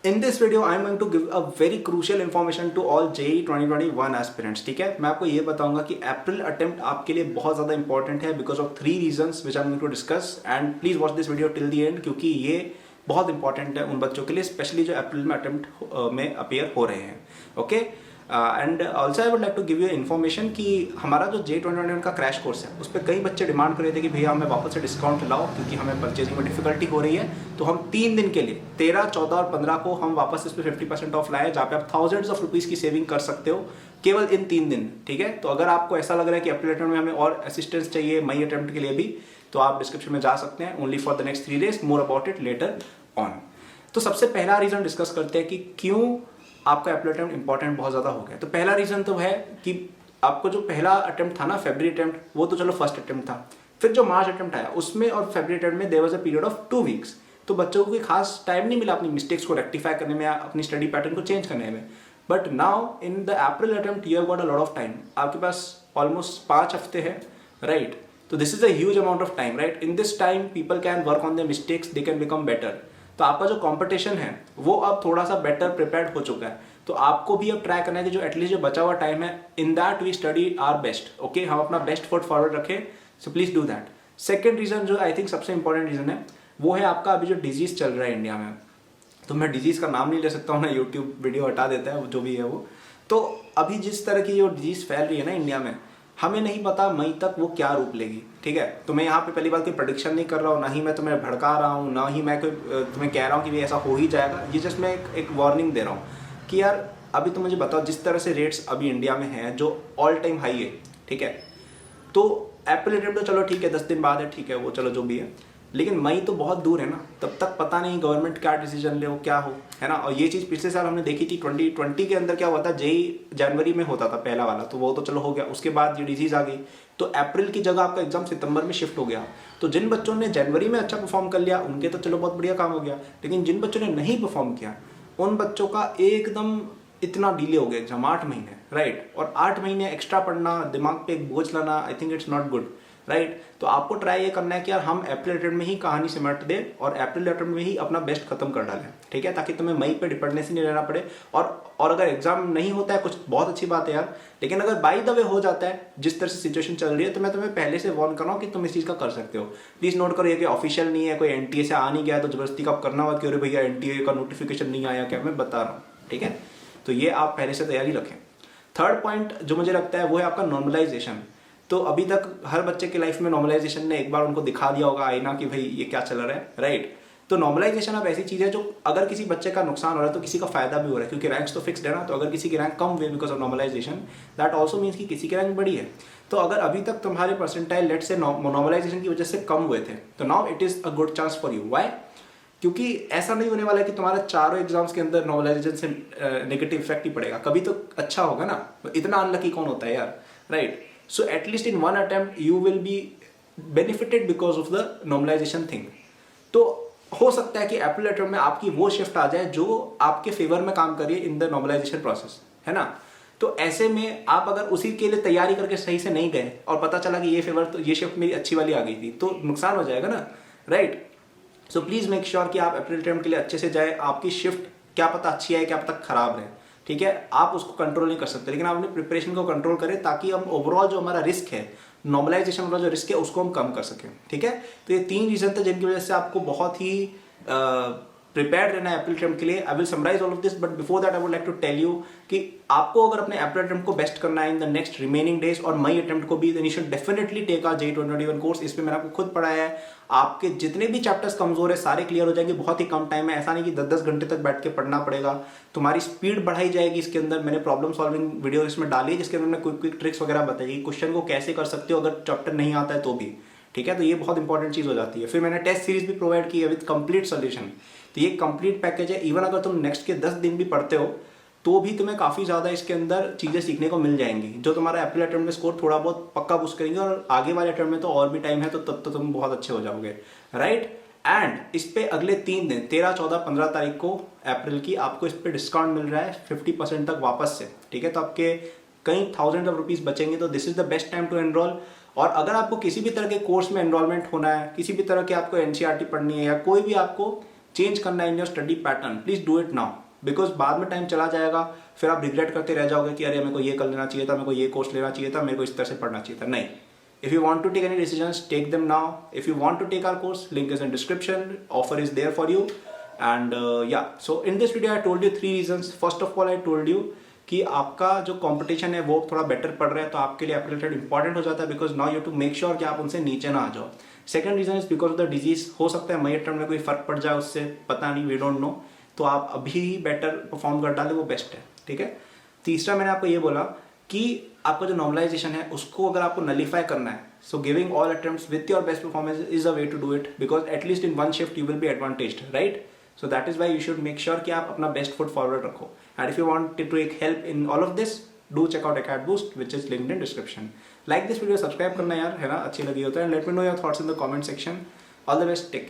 In this video, I am going to give a very crucial information to all JEE 2021 aspirants. ठीक है, मैं आपको ये बताऊंगा कि अप्रैल अटेम्प्ट आपके लिए बहुत ज़्यादा इंपॉर्टेंट है because of 3 reasons which I am going to discuss and please watch this video till the end, क्योंकि ये बहुत इंपॉर्टेंट है उन बच्चों के लिए स्पेशली जो अप्रैल में अटेम्प्ट में अपीयर हो रहे हैं. Okay, and also I would like to give you information कि हमारा जो JEE 2021 का क्रैश कोर्स है उस पर कई बच्चे डिमांड कर रहे थे कि भैया हमें वापस से डिस्काउंट लाओ क्योंकि हमें परचेजिंग में डिफिकल्टी हो रही है. तो हम 3 दिन के लिए 13, 14 और 15 को हम वापस इस पर 50% ऑफ लाए, जहाँ पे आप थाउजेंड्स ऑफ रुपीज़ की सेविंग कर सकते हो केवल इन 3 दिन. ठीक है, तो अगर आपको ऐसा लग रहा है कि अप्रैल अटेम्प्ट में हमें और असिस्टेंस चाहिए मई अटेम्प्ट के लिए भी, तो आप डिस्क्रिप्शन में जा सकते हैं. Only for the next 3 days, more about it later on. तो सबसे पहला रीजन डिस्कस करते हैं कि क्यों आपका अप्रैल अटेम्प्ट इंपॉर्टेंट बहुत ज़्यादा हो गया. तो पहला रीज़न तो है कि आपको जो पहला अटेम्प्ट था ना, फरवरी अटेम्प्ट, वो तो चलो फर्स्ट अटेम्प्ट था. फिर जो मार्च अटेम्प्ट आया उसमें और फरवरी अटेम्प्ट में there was a period of 2 weeks. तो बच्चों को कोई खास टाइम नहीं मिला अपनी मिस्टेक्स को रेक्टिफाई करने में या अपनी स्टडी पैटर्न को चेंज करने में. But now in the April attempt you have got a lot of time. आपके पास ऑलमोस्ट 5 हफ्ते है, राइट. तो this is a huge amount of time, right. In this time people can work on the mistakes, they can become better. तो आपका जो competition है वो अब थोड़ा सा बेटर प्रिपेयर्ड हो चुका है. तो आपको भी अब ट्राई करना है कि जो एटलीस्ट जो बचा हुआ टाइम है, in that we study our best. Okay, हम अपना बेस्ट फुट फॉरवर्ड रखें. So please do that. Second reason जो आई थिंक सबसे इंपॉर्टेंट रीजन है वो है आपका अभी जो डिजीज चल रहा है इंडिया में. तो मैं डिजीज का नाम नहीं ले सकता हूँ ना, यूट्यूब वीडियो हटा देता है जो भी है वो. तो अभी जिस तरह की जो डिजीज फैल रही है ना इंडिया में, हमें नहीं पता मई तक वो क्या रूप लेगी. ठीक है, तो मैं यहाँ पे पहली बार कोई प्रेडिक्शन नहीं कर रहा हूँ, ना ही मैं तुम्हें भड़का रहा हूँ, ना ही मैं कोई तुम्हें कह रहा हूँ कि भी ऐसा हो ही जाएगा. ये जस्ट मैं एक वार्निंग दे रहा हूँ कि यार अभी तो मुझे बताओ जिस तरह से रेट्स अभी इंडिया में हैं जो ऑल टाइम हाई है. ठीक है, तो अप्रैल अटेम्प्ट तो चलो ठीक है 10 दिन बाद है, ठीक है वो चलो जो भी है, लेकिन मई तो बहुत दूर है ना. तब तक पता नहीं गवर्नमेंट क्या डिसीजन ले, वो क्या हो, है ना. और ये चीज़ पिछले साल हमने देखी थी 2020 के अंदर क्या हुआ था. JEE जनवरी में होता था पहला वाला, तो वो तो चलो हो गया. उसके बाद ये डिजीज आ गई तो अप्रैल की जगह आपका एग्जाम सितंबर में शिफ्ट हो गया. तो जिन बच्चों ने जनवरी में अच्छा परफॉर्म कर लिया उनके तो चलो बहुत बढ़िया काम हो गया, लेकिन जिन बच्चों ने नहीं परफॉर्म किया उन बच्चों का एकदम इतना डिले हो गया एग्जाम, 8 महीने, राइट. और 8 महीने एक्स्ट्रा पढ़ना, दिमाग पे एक बोझ लाना, I think it's not good, right. तो आपको ट्राई ये करना है कि यार हम अप्रैल अटेम्प्ट में ही कहानी सिमट दे और अप्रैल अटेम्प्ट में ही अपना बेस्ट खत्म कर डालें. ठीक है, ताकि तुम्हें मई पे डिपेंडेंसी नहीं रहना पड़े. और अगर एग्जाम नहीं होता है कुछ बहुत अच्छी बात है यार, लेकिन अगर बाई द वे हो जाता है जिस तरह से सिचुएशन चल रही है, तो मैं तुम्हें पहले से वार्न कर रहा हूँ कि तुम इस चीज़ का कर सकते हो. प्लीज नोट करो ये कि ऑफिशियल नहीं है, कोई NTA से आ नहीं गया तो जबरदस्ती का करना मत कि अरे भैया NTA का नोटिफिकेशन नहीं आया क्या, मैं बता रहा हूँ. ठीक है, तो ये आप पहले से तैयारी रखें. थर्ड पॉइंट जो मुझे लगता है वो है आपका नॉर्मलाइजेशन. तो अभी तक हर बच्चे की लाइफ में नॉर्मलाइजेशन ने एक बार उनको दिखा दिया होगा आईना कि भाई ये क्या चल रहा है, राइट. तो नॉर्मलाइजेशन अब ऐसी चीज़ है जो अगर किसी बच्चे का नुकसान हो रहा है तो किसी का फायदा भी हो रहा है, क्योंकि रैंक्स तो फिक्स्ड है ना. तो अगर किसी की रैंक कम हुई because of normalization, that also means कि किसी की रैंक बड़ी है. तो अगर अभी तक तुम्हारे परसेंटाइल लेट से नॉर्मलाइजेशन की वजह से कम हुए थे, तो now it is a good chance for you. Why? क्योंकि ऐसा नहीं होने वाला है कि तुम्हारा चारों एग्जाम्स के अंदर नॉर्मलाइजेशन से नेगेटिव इफेक्ट ही पड़ेगा. कभी तो अच्छा होगा ना. इतना अनलकी कौन होता है यार, right. So at least in one attempt you will be benefited because of the normalization thing. तो हो सकता है कि अप्रैल अटेम्प्ट में आपकी वो शिफ्ट आ जाए जो आपके फेवर में काम करिए इन द नॉर्मलाइजेशन प्रोसेस, है ना. तो ऐसे में आप अगर उसी के लिए तैयारी करके सही से नहीं गए और पता चला कि ये फेवर तो ये शिफ्ट मेरी अच्छी वाली आ गई थी, तो नुकसान हो जाएगा ना, right. So please make sure कि आप अप्रैल अटेम्प्ट के लिए अच्छे से जाए. आपकी शिफ्ट क्या पता अच्छी आए क्या पता खराब रहे, ठीक है. आप उसको कंट्रोल नहीं कर सकते, लेकिन आप अपनी प्रिपरेशन को कंट्रोल करें ताकि हम ओवरऑल जो हमारा रिस्क है, नॉर्मलाइजेशन वाला जो रिस्क है, उसको हम कम कर सकें. ठीक है, तो ये 3 रीजन थे जिनकी वजह से आपको बहुत ही प्रिपेयर्ड रहना है अप्रैल अटेम्प्ट के लिए. I will summarize all of this, but before that I would like to tell you कि आपको अगर अपने अप्रैल अटेम्प्ट को बेस्ट करना है in the next remaining days और मई अटेम्प्ट को भी, then you should definitely take our JEE 2021 course. इस पे मैंने आपको खुद पढ़ाया है. आपके जितने भी चैप्टर्स कमजोर है सारे क्लियर हो जाएंगे बहुत ही कम टाइम में. ऐसा नहीं कि 10-10 घंटे तक बैठ के पढ़ना पड़ेगा. तुम्हारी स्पीड बढ़ाई जाएगी. इसके अंदर मैंने प्रॉब्लम सॉल्विंग वीडियो इसमें डाली है जिसके अंदर मैं क्विक ट्रिक्स वगैरह बताइए, क्वेश्चन को कैसे कर सकते हो अगर चैप्टर नहीं आता है तो भी. ठीक है, तो ये बहुत इंपॉर्टेंट चीज हो जाती है. फिर मैंने टेस्ट सीरीज भी प्रोवाइड की है विद कंप्लीट सोल्यूशन. तो ये कंप्लीट पैकेज है. इवन अगर तुम नेक्स्ट के 10 दिन भी पढ़ते हो तो भी तुम्हें काफी ज्यादा इसके अंदर चीजें सीखने को मिल जाएंगी जो तुम्हारा अप्रैल अटेम्प्ट में स्कोर थोड़ा बहुत पक्का बूस्ट करेंगे. और आगे वाले अटेम्प्ट में तो और भी टाइम है, तो तब तो तुम बहुत अच्छे हो जाओगे, राइट. एंड इस पे अगले 3 दिन 13, 14, 15 तारीख को अप्रैल की आपको इस पे डिस्काउंट मिल रहा है 50% तक वापस से. ठीक है, तो आपके कई थाउजेंड ऑफ रुपीज बचेंगे. तो this is the best time to enroll. और अगर आपको किसी भी तरह के कोर्स में एनरोलमेंट होना है, किसी भी तरह के आपको NCERT पढ़नी है या कोई भी आपको चेंज करना है in your study pattern, please do it now, because बाद में टाइम चला जाएगा, फिर आप रिग्रेट करते रह जाओगे कि अरे मेरे को ये कर लेना चाहिए था, मेरे को ये कोर्स लेना चाहिए था, मेरे को इस तरह से पढ़ना चाहिए था। नहीं, if you want to take any decisions, take them now. If you want to take our course, link is in description, offer is there for you. And yeah, so in this video I told you 3 reasons. First of all I told you कि आपका जो competition है वो थोड़ा better पड़ रहा है, तो आपके लिए एप्लीकेटेड इंपॉर्टेंट हो जाता है, because now you to make sure कि आप उनसे नीचे ना आ जाओ। Second reason is because of the disease, हो सकता है मई अटेम्प्ट में कोई फर्क पड़ जाए उससे, पता नहीं, वी डोंट नो, तो आप अभी ही बेटर परफॉर्म कर डालें, वो बेस्ट है, ठीक है। तीसरा मैंने आपको ये बोला कि आपका जो नॉर्मलाइजेशन है उसको अगर आपको नलीफाई करना है, so giving all attempts with your best performance is a way to do it, because at least in one shift you will be advantaged, right. So that is why you should make sure कि आप अपना best foot forward रखो। And if you want to take help in all of this, do check out ACADBoost which is linked in description. Like this video, subscribe करना यार, है ना, अच्छी लगी होता है। Let me know your thoughts in the comment section. All the best, take